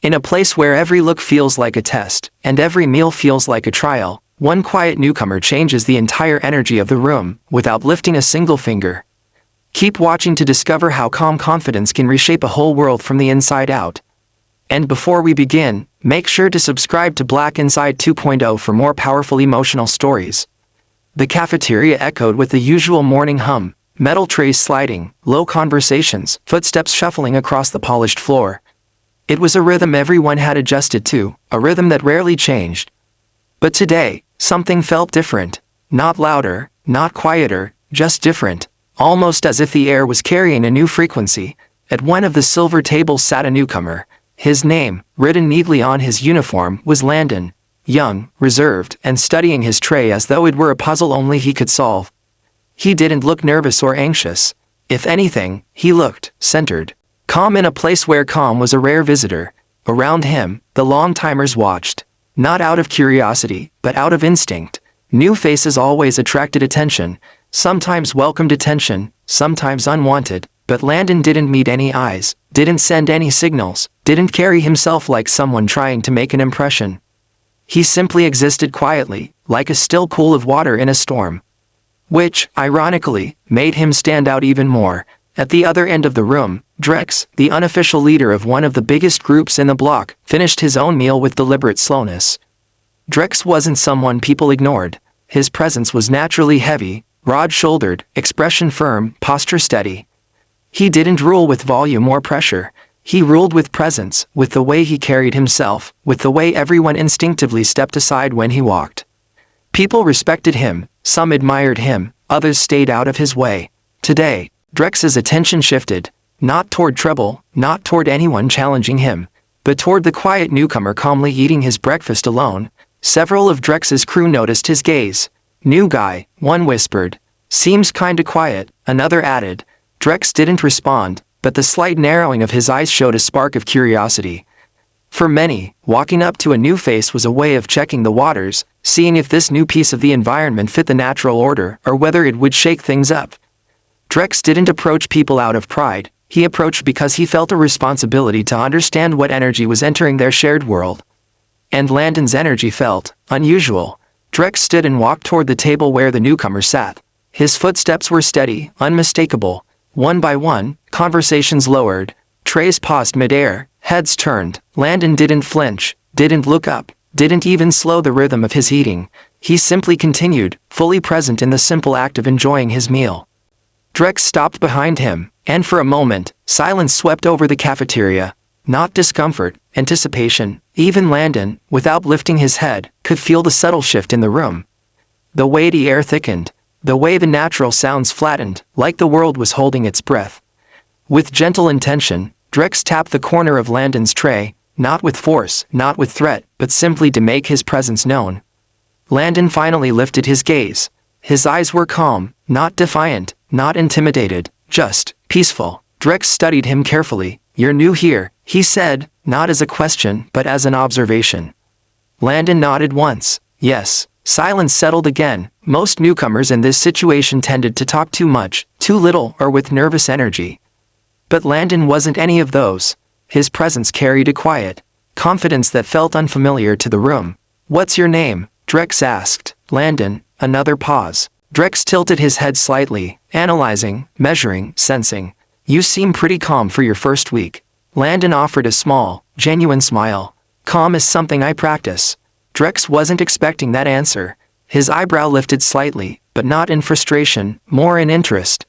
In a place where every look feels like a test, and every meal feels like a trial, one quiet newcomer changes the entire energy of the room, without lifting a single finger. Keep watching to discover how calm confidence can reshape a whole world from the inside out. And before we begin, make sure to subscribe to Black Inside 2.0 for more powerful emotional stories. The cafeteria echoed with the usual morning hum, metal trays sliding, low conversations, footsteps shuffling across the polished floor. It was a rhythm everyone had adjusted to, a rhythm that rarely changed. But today, something felt different. Not louder, not quieter, just different, almost as if the air was carrying a new frequency. At one of the silver tables sat a newcomer. His name, written neatly on his uniform, was Landon. Young, reserved, and studying his tray as though it were a puzzle only he could solve. He didn't look nervous or anxious. If anything, he looked centered. Calm in a place where calm was a rare visitor. Around him, the long-timers watched. Not out of curiosity, but out of instinct. New faces always attracted attention, sometimes welcomed attention, sometimes unwanted, but Landon didn't meet any eyes, didn't send any signals, didn't carry himself like someone trying to make an impression. He simply existed quietly, like a still pool of water in a storm. Which, ironically, made him stand out even more. At the other end of the room, Drex, the unofficial leader of one of the biggest groups in the block, finished his own meal with deliberate slowness. Drex wasn't someone people ignored. His presence was naturally heavy, broad-shouldered, expression firm, posture steady. He didn't rule with volume or pressure. He ruled with presence, with the way he carried himself, with the way everyone instinctively stepped aside when he walked. People respected him, some admired him, others stayed out of his way. Today, Drex's attention shifted, not toward trouble, not toward anyone challenging him, but toward the quiet newcomer calmly eating his breakfast alone. Several of Drex's crew noticed his gaze. "New guy," one whispered. "Seems kinda quiet," another added. Drex didn't respond, but the slight narrowing of his eyes showed a spark of curiosity. For many, walking up to a new face was a way of checking the waters, seeing if this new piece of the environment fit the natural order or whether it would shake things up. Drex didn't approach people out of pride, he approached because he felt a responsibility to understand what energy was entering their shared world. And Landon's energy felt unusual. Drex stood and walked toward the table where the newcomer sat. His footsteps were steady, unmistakable. One by one, conversations lowered, trays paused mid-air, heads turned. Landon didn't flinch, didn't look up, didn't even slow the rhythm of his eating. He simply continued, fully present in the simple act of enjoying his meal. Drex stopped behind him, and for a moment, silence swept over the cafeteria. Not discomfort, anticipation. Even Landon, without lifting his head, could feel the subtle shift in the room. The way the air thickened, the way the natural sounds flattened, like the world was holding its breath. With gentle intention, Drex tapped the corner of Landon's tray, not with force, not with threat, but simply to make his presence known. Landon finally lifted his gaze. His eyes were calm, not defiant, not intimidated, just peaceful. Drex studied him carefully. "You're new here," he said, not as a question but as an observation. Landon nodded once. Yes. Silence settled again. Most newcomers in this situation tended to talk too much, too little, or with nervous energy. But Landon wasn't any of those. His presence carried a quiet confidence that felt unfamiliar to the room. "What's your name?" Drex asked. "Landon." Another pause. Drex tilted his head slightly, analyzing, measuring, sensing. "You seem pretty calm for your first week." Landon offered a small, genuine smile. "Calm is something I practice." Drex wasn't expecting that answer. His eyebrow lifted slightly, but not in frustration, more in interest.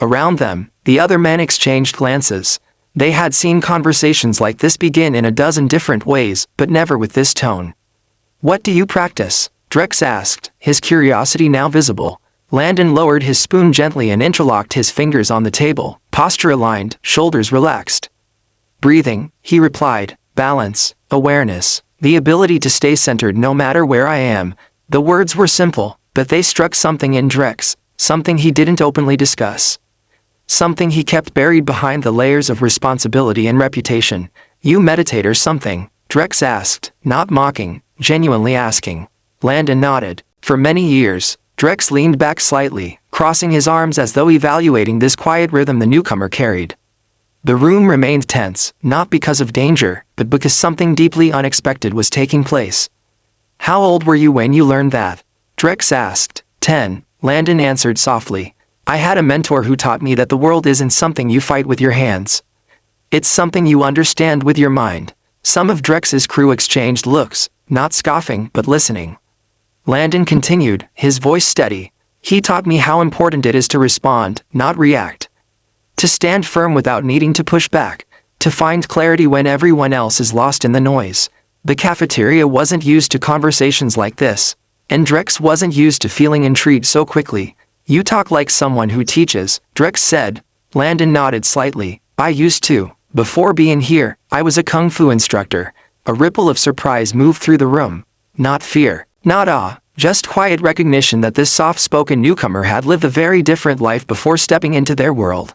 Around them, the other men exchanged glances. They had seen conversations like this begin in a dozen different ways, but never with this tone. "What do you practice?" Drex asked, his curiosity now visible. Landon lowered his spoon gently and interlocked his fingers on the table, posture aligned, shoulders relaxed. "Breathing," he replied. "Balance, awareness, the ability to stay centered no matter where I am." The words were simple, but they struck something in Drex, something he didn't openly discuss. Something he kept buried behind the layers of responsibility and reputation. "You meditate or something?" Drex asked, not mocking, genuinely asking. Landon nodded. For many years, Drex leaned back slightly, crossing his arms as though evaluating this quiet rhythm the newcomer carried. The room remained tense, not because of danger, but because something deeply unexpected was taking place. How old were you when you learned that? Drex asked. 10, Landon answered softly. I had a mentor who taught me that the world isn't something you fight with your hands. It's something you understand with your mind. Some of Drex's crew exchanged looks, not scoffing but listening. Landon continued, his voice steady. He taught me how important it is to respond, not react. To stand firm without needing to push back. To find clarity when everyone else is lost in the noise. The cafeteria wasn't used to conversations like this. And Drex wasn't used to feeling intrigued so quickly. You talk like someone who teaches, Drex said. Landon nodded slightly. I used to. Before being here, I was a kung fu instructor. A ripple of surprise moved through the room. Not fear, not awe, just quiet recognition that this soft-spoken newcomer had lived a very different life before stepping into their world.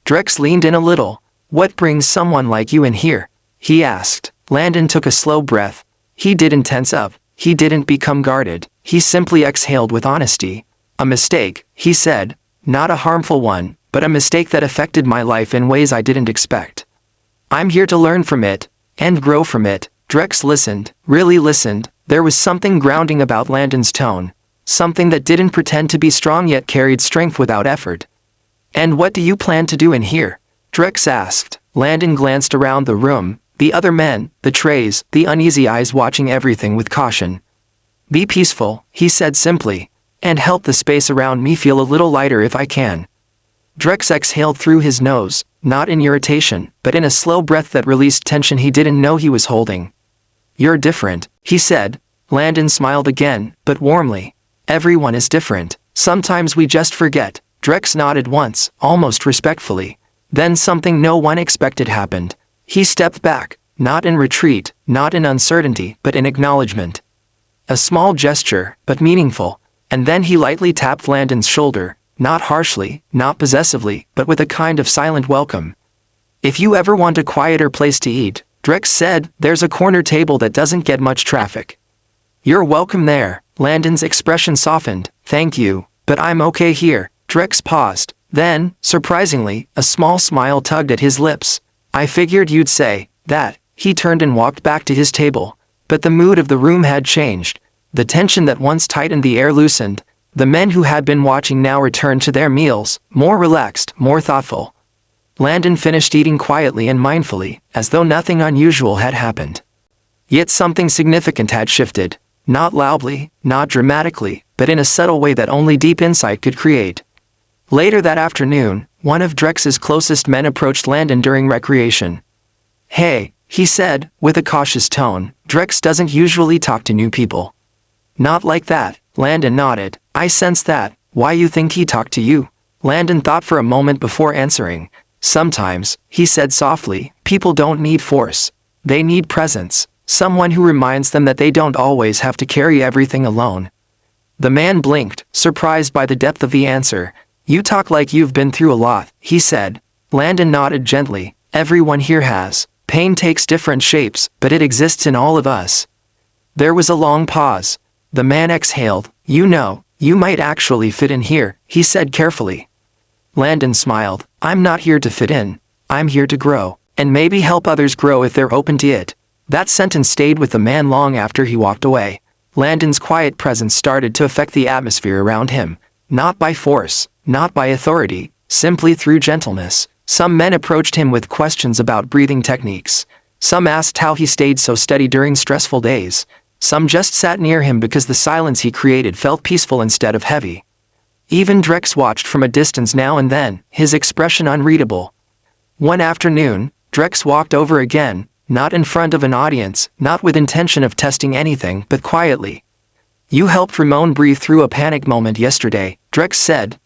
Drex leaned in a little. What brings someone like you in here? He asked. Landon took a slow breath. He didn't tense up. He didn't become guarded. He simply exhaled with honesty. A mistake, he said. Not a harmful one, but a mistake that affected my life in ways I didn't expect. I'm here to learn from it, and grow from it. Drex listened, really listened. There was something grounding about Landon's tone. Something that didn't pretend to be strong yet carried strength without effort. And what do you plan to do in here? Drex asked. Landon glanced around the room, the other men, the trays, the uneasy eyes watching everything with caution. Be peaceful, he said simply, and help the space around me feel a little lighter if I can. Drex exhaled through his nose, not in irritation, but in a slow breath that released tension he didn't know he was holding. You're different, he said. Landon smiled again, but warmly. Everyone is different. Sometimes we just forget. Drex nodded once, almost respectfully. Then something no one expected happened. He stepped back, not in retreat, not in uncertainty, but in acknowledgement. A small gesture, but meaningful, and then he lightly tapped Landon's shoulder, not harshly, not possessively, but with a kind of silent welcome. If you ever want a quieter place to eat, Drex said, there's a corner table that doesn't get much traffic. You're welcome there. Landon's expression softened. Thank you, but I'm okay here. Drex paused. Then, surprisingly, a small smile tugged at his lips. I figured you'd say that. He turned and walked back to his table. But the mood of the room had changed. The tension that once tightened the air loosened. The men who had been watching now returned to their meals, more relaxed, more thoughtful. Landon finished eating quietly and mindfully, as though nothing unusual had happened. Yet something significant had shifted. Not loudly, not dramatically, but in a subtle way that only deep insight could create. Later that afternoon, one of Drex's closest men approached Landon during recreation. Hey, he said, with a cautious tone, Drex doesn't usually talk to new people. Not like that, Landon nodded. I sense that. Why you think he talked to you? Landon thought for a moment before answering. Sometimes, he said softly, people don't need force. They need presence. Someone who reminds them that they don't always have to carry everything alone. The man blinked, surprised by the depth of the answer. You talk like you've been through a lot, he said. Landon nodded gently. Everyone here has. Pain takes different shapes, but it exists in all of us. There was a long pause. The man exhaled. You know, you might actually fit in here, he said carefully. Landon smiled. I'm not here to fit in. I'm here to grow, and maybe help others grow if they're open to it. That sentence stayed with the man long after he walked away. Landon's quiet presence started to affect the atmosphere around him. Not by force, not by authority, simply through gentleness. Some men approached him with questions about breathing techniques. Some asked how he stayed so steady during stressful days. Some just sat near him because the silence he created felt peaceful instead of heavy. Even Drex watched from a distance now and then, his expression unreadable. One afternoon, Drex walked over again, not in front of an audience, not with intention of testing anything, but quietly. You helped Ramon breathe through a panic moment yesterday, Drex said.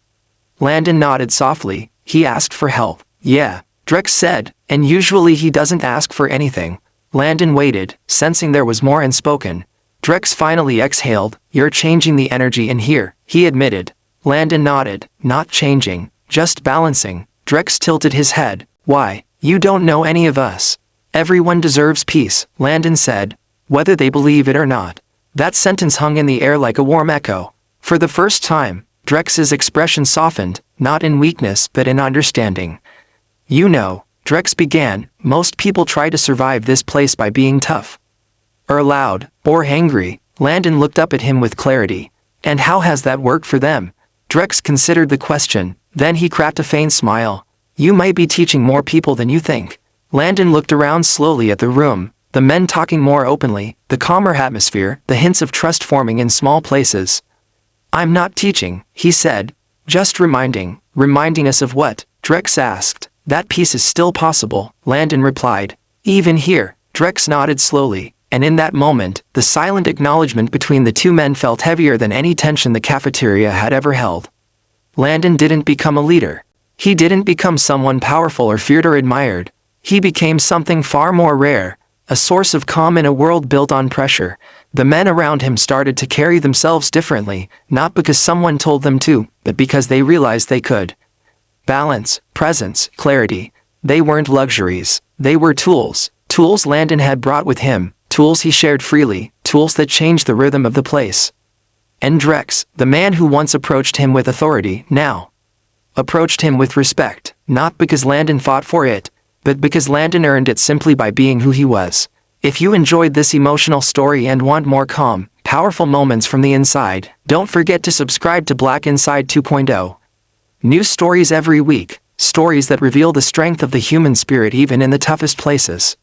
Landon nodded softly. He asked for help. Yeah, Drex said, and usually he doesn't ask for anything. Landon waited, sensing there was more unspoken. Drex finally exhaled. You're changing the energy in here, he admitted. Landon nodded. Not changing, just balancing. Drex tilted his head. Why? You don't know any of us. Everyone deserves peace, Landon said, whether they believe it or not. That sentence hung in the air like a warm echo. For the first time, Drex's expression softened, not in weakness but in understanding. You know, Drex began, most people try to survive this place by being tough. Or loud, or angry. Landon looked up at him with clarity. And how has that worked for them? Drex considered the question, then he cracked a faint smile. You might be teaching more people than you think. Landon looked around slowly at the room, the men talking more openly, the calmer atmosphere, the hints of trust forming in small places. I'm not teaching, he said. Just reminding us of what? Drex asked. That piece is still possible, Landon replied. Even here, Drex nodded slowly, and in that moment, the silent acknowledgement between the two men felt heavier than any tension the cafeteria had ever held. Landon didn't become a leader. He didn't become someone powerful or feared or admired. He became something far more rare, a source of calm in a world built on pressure. The men around him started to carry themselves differently, not because someone told them to, but because they realized they could. Balance, presence, clarity. They weren't luxuries. They were tools. Tools Landon had brought with him, tools he shared freely, tools that changed the rhythm of the place. And Drex, the man who once approached him with authority, now approached him with respect, not because Landon fought for it, but because Landon earned it simply by being who he was. If you enjoyed this emotional story and want more calm, powerful moments from the inside, don't forget to subscribe to Black Inside 2.0. New stories every week, stories that reveal the strength of the human spirit even in the toughest places.